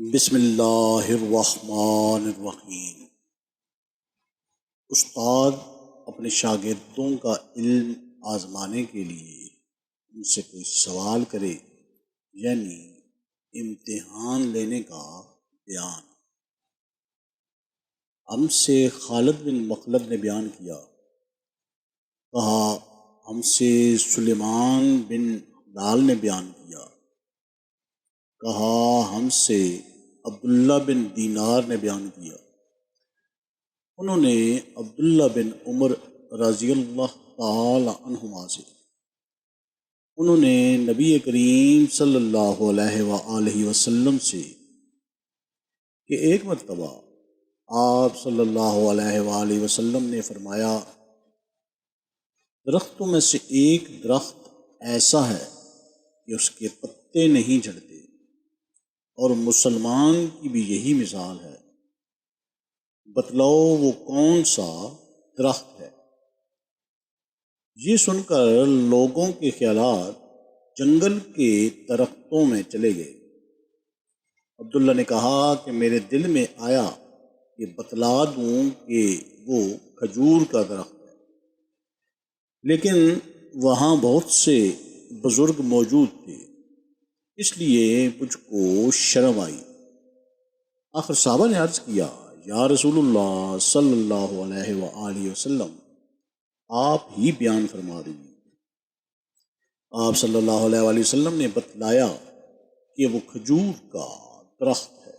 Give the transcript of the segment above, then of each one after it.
بسم اللہ الرحمن الرحیم۔ استاد اپنے شاگردوں کا علم آزمانے کے لیے ان سے کوئی سوال کرے یعنی امتحان لینے کا بیان۔ ہم سے خالد بن مخلد نے بیان کیا، کہا ہم سے سلیمان بن دال نے بیان کیا، کہا ہم سے عبداللہ بن دینار نے بیان کیا۔ انہوں نے عبداللہ بن عمر رضی اللہ تعالی عنہما سے انہوں نے نبی کریم صلی اللہ علیہ وآلہ وسلم سے کہ ایک مرتبہ آپ صلی اللہ علیہ وآلہ وسلم نے فرمایا، درختوں میں سے ایک درخت ایسا ہے کہ اس کے پتے نہیں جھڑتے، اور مسلمان کی بھی یہی مثال ہے، بتلاؤ وہ کون سا درخت ہے؟ یہ سن کر لوگوں کے خیالات جنگل کے درختوں میں چلے گئے۔ عبداللہ نے کہا کہ میرے دل میں آیا کہ بتلا دوں کہ وہ کھجور کا درخت ہے، لیکن وہاں بہت سے بزرگ موجود تھے، اس لیے مجھ کو شرم آئی۔ آخر صحابہ نے عرض کیا، یا رسول اللہ صلی اللہ علیہ وآلہ وسلم، آپ ہی بیان فرما دیجیے۔ آپ صلی اللہ علیہ وآلہ وسلم نے بتلایا کہ وہ کھجور کا درخت ہے۔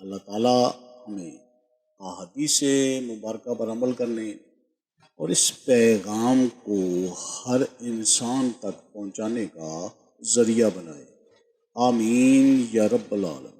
اللہ تعالیٰ ہمیں احادیث مبارکہ پر عمل کرنے اور اس پیغام کو ہر انسان تک پہنچانے کا ذریعہ بنائے، آمین یا رب العالمین۔